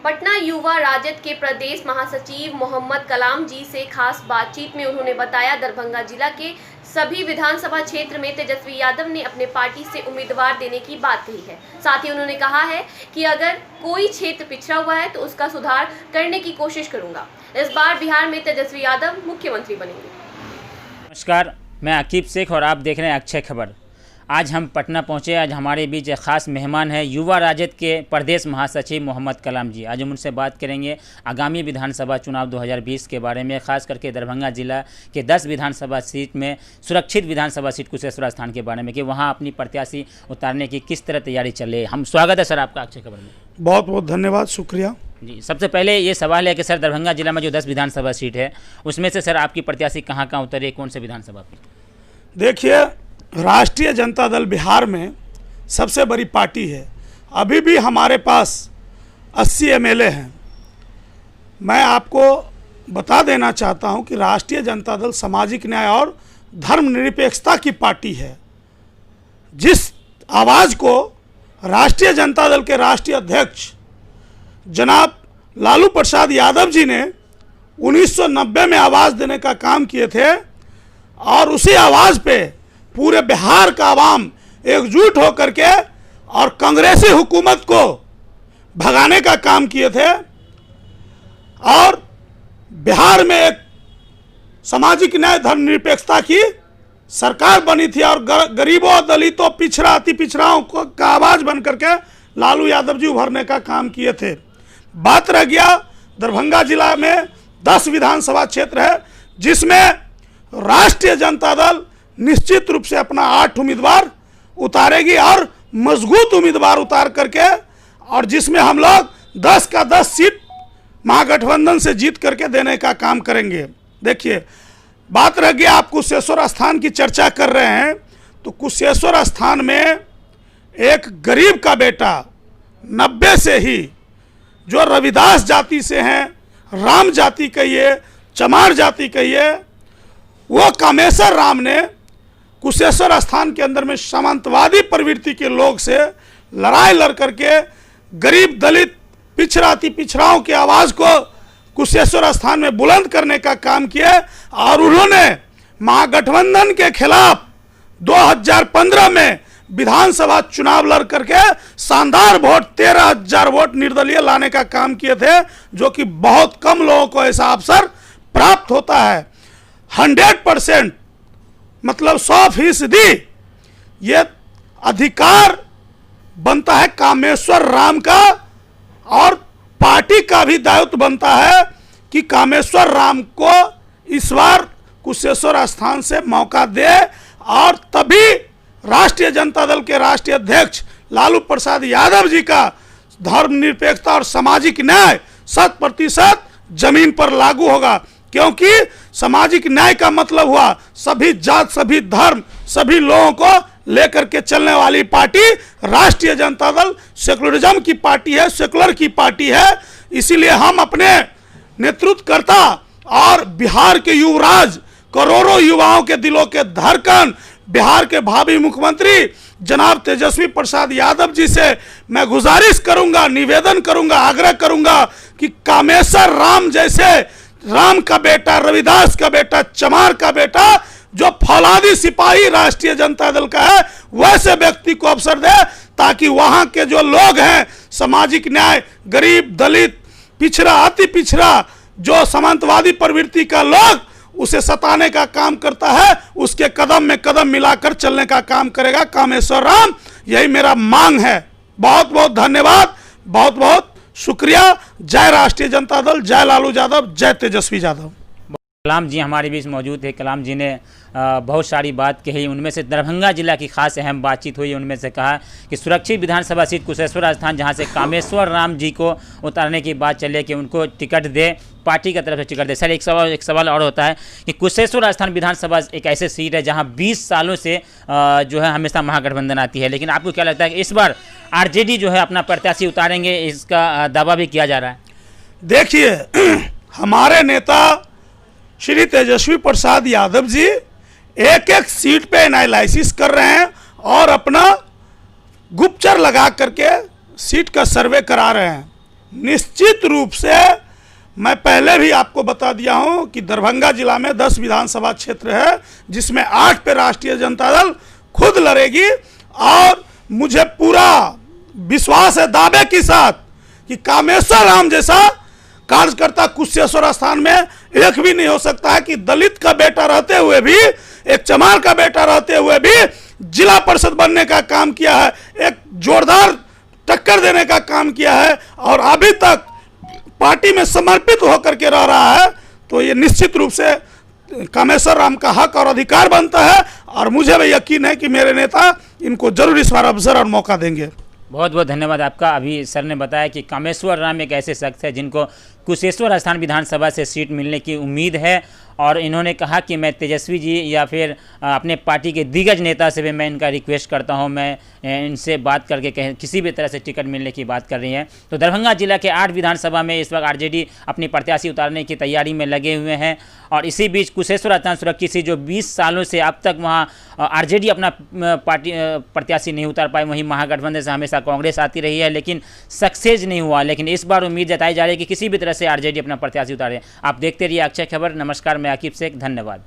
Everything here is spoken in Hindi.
पटना युवा राजद के प्रदेश महासचिव मोहम्मद कलाम जी से खास बातचीत में उन्होंने बताया दरभंगा जिला के सभी विधानसभा क्षेत्र में तेजस्वी यादव ने अपने पार्टी से उम्मीदवार देने की बात कही है। साथ ही उन्होंने कहा है कि अगर कोई क्षेत्र पिछड़ा हुआ है तो उसका सुधार करने की कोशिश करूंगा। इस बार बिहार में तेजस्वी यादव मुख्यमंत्री बनेंगे। नमस्कार, मैं अकीब शेख और आप देख रहे हैं अक्षय खबर। आज हम पटना पहुंचे। आज हमारे बीच एक ख़ास मेहमान है युवा राजद के प्रदेश महासचिव मोहम्मद कलाम जी। आज हम उनसे बात करेंगे आगामी विधानसभा चुनाव 2020 के बारे में, ख़ास करके दरभंगा जिला के 10 विधानसभा सीट में सुरक्षित विधानसभा सीट कुशेश्वर स्थान के बारे में कि वहाँ अपनी प्रत्याशी उतारने की किस तरह तैयारी चल रही है। हम स्वागत है सर आपका अक्षय खबर में। बहुत बहुत धन्यवाद, शुक्रिया जी। सबसे पहले ये सवाल है कि सर दरभंगा जिला में जो 10 विधानसभा सीट है उसमें से सर आपकी प्रत्याशी कहाँ कहाँ उतरी है, कौन से विधानसभा पर? देखिए, राष्ट्रीय जनता दल बिहार में सबसे बड़ी पार्टी है। अभी भी हमारे पास 80 एमएलए हैं। मैं आपको बता देना चाहता हूं कि राष्ट्रीय जनता दल सामाजिक न्याय और धर्मनिरपेक्षता की पार्टी है। जिस आवाज़ को राष्ट्रीय जनता दल के राष्ट्रीय अध्यक्ष जनाब लालू प्रसाद यादव जी ने 1990 में आवाज़ देने का काम किए थे और उसी आवाज़ पे पूरे बिहार का आवाम एकजुट होकर के और कांग्रेसी हुकूमत को भगाने का काम किए थे और बिहार में एक सामाजिक न्याय धर्मनिरपेक्षता की सरकार बनी थी और गरीबों, दलितों, पिछड़ा, अति पिछड़ाओं को का आवाज़ बन करके लालू यादव जी उभरने का काम किए थे। बात रह गया दरभंगा जिला में 10 विधानसभा क्षेत्र है जिसमें राष्ट्रीय जनता दल निश्चित रूप से अपना 8 उम्मीदवार उतारेगी और मजबूत उम्मीदवार उतार करके, और जिसमें हम लोग 10 का 10 सीट महागठबंधन से जीत करके देने का काम करेंगे। देखिए, बात रह गया आप कुशेश्वर स्थान की चर्चा कर रहे हैं, तो कुशेश्वर स्थान में एक गरीब का बेटा 90 से ही जो रविदास जाति से हैं, राम जाति कहिए, चमार जाति कहिए, वो कामेश्वर राम ने कुशेश्वर स्थान के अंदर में सामंतवादी प्रवृत्ति के लोग से लड़ाई लड़ करके गरीब, दलित, पिछड़ा, अति पिछड़ाओं की आवाज़ को कुशेश्वर स्थान में बुलंद करने का काम किया और उन्होंने महागठबंधन के खिलाफ 2015 में विधानसभा चुनाव लड़ करके शानदार वोट 13,000 वोट निर्दलीय लाने का काम किए थे, जो कि बहुत कम लोगों को ऐसा अवसर प्राप्त होता है। 100% मतलब 100% ये अधिकार बनता है कामेश्वर राम का, और पार्टी का भी दायित्व बनता है कि कामेश्वर राम को इस बार कुशेश्वर स्थान से मौका दे, और तभी राष्ट्रीय जनता दल के राष्ट्रीय अध्यक्ष लालू प्रसाद यादव जी का धर्मनिरपेक्षता और सामाजिक न्याय 100% जमीन पर लागू होगा। क्योंकि सामाजिक न्याय का मतलब हुआ सभी जात, सभी धर्म, सभी लोगों को लेकर के चलने वाली पार्टी राष्ट्रीय जनता दल सेकुलरिज्म की पार्टी है, सेकुलर की पार्टी है। इसीलिए हम अपने नेतृत्वकर्ता और बिहार के युवराज, करोड़ों युवाओं के दिलों के धड़कन, बिहार के भावी मुख्यमंत्री जनाब तेजस्वी प्रसाद यादव जी से मैं गुजारिश करूंगा, निवेदन करूंगा, आग्रह करूंगा कि कामेश्वर राम जैसे राम का बेटा, रविदास का बेटा, चमार का बेटा, जो फौलादी सिपाही राष्ट्रीय जनता दल का है, वैसे व्यक्ति को अवसर दे ताकि वहां के जो लोग हैं सामाजिक न्याय, गरीब, दलित, पिछड़ा, अति पिछड़ा, जो सामंतवादी प्रवृत्ति का लोग उसे सताने का काम करता है, उसके कदम में कदम मिलाकर चलने का काम करेगा कामेश्वर राम। यही मेरा मांग है। बहुत बहुत धन्यवाद, बहुत बहुत शुक्रिया। जय राष्ट्रीय जनता दल, जय लालू यादव, जय तेजस्वी यादव। कलाम जी हमारे बीच मौजूद है। कलाम जी ने बहुत सारी बात कही, उनमें से दरभंगा जिला की खास अहम बातचीत हुई। उनमें से कहा कि सुरक्षित विधानसभा सीट कुशेश्वर स्थान, जहां से कामेश्वर राम जी को उतारने की बात चले कि उनको टिकट दे, पार्टी की तरफ से टिकट दे। सर एक सवाल और होता है कि कुशेश्वर स्थान विधानसभा एक ऐसे सीट है जहाँ 20 सालों से जो है हमेशा महागठबंधन आती है, लेकिन आपको क्या लगता है कि इस बार आरजेडी जो है अपना प्रत्याशी उतारेंगे, इसका दावा भी किया जा रहा है? देखिए, हमारे नेता श्री तेजस्वी प्रसाद यादव जी एक एक सीट पे एनालिसिस कर रहे हैं और अपना गुप्तचर लगा करके सीट का सर्वे करा रहे हैं। निश्चित रूप से मैं पहले भी आपको बता दिया हूं कि दरभंगा जिला में 10 विधानसभा क्षेत्र है, जिसमें 8 पे राष्ट्रीय जनता दल खुद लड़ेगी। और मुझे पूरा विश्वास है दावे के साथ कि कामेश्वर राम जैसा कार्यकर्ता कुशेश्वर स्थान में एक भी नहीं हो सकता है कि दलित का बेटा रहते हुए भी, एक चमार का बेटा रहते हुए भी जिला परिषद बनने का काम किया है, एक जोरदार टक्कर देने का काम किया है और अभी तक पार्टी में समर्पित होकर के रह रहा है। तो ये निश्चित रूप से कामेश्वर राम का हक और अधिकार बनता है और मुझे भी यकीन है कि मेरे नेता इनको जरूर इस बार अवसर और मौका देंगे। बहुत बहुत धन्यवाद आपका। अभी सर ने बताया कि कामेश्वर राम एक ऐसे शख्स है जिनको कुशेश्वर स्थान विधानसभा से सीट मिलने की उम्मीद है और इन्होंने कहा कि मैं तेजस्वी जी या फिर अपने पार्टी के दिग्गज नेता से भी मैं इनका रिक्वेस्ट करता हूं, मैं इनसे बात करके कहीं किसी भी तरह से टिकट मिलने की बात कर रही हैं। तो दरभंगा जिला के 8 विधानसभा में इस वक्त आरजेडी अपनी प्रत्याशी उतारने की तैयारी में लगे हुए हैं और इसी बीच कुशेश्वर स्थान सुरक्षित सीट जो 20 सालों से अब तक वहाँ आरजेडी अपना पार्टी प्रत्याशी नहीं उतार पाए, वहीं महागठबंधन से हमेशा कांग्रेस आती रही है लेकिन सक्सेस नहीं हुआ। लेकिन इस बार उम्मीद जताई जा रही है कि किसी भी तरह से आरजेडी अपना प्रत्याशी उतारे। आप देखते रहिए अक्षय खबर। नमस्कार, मैं आकिब शेख, धन्यवाद।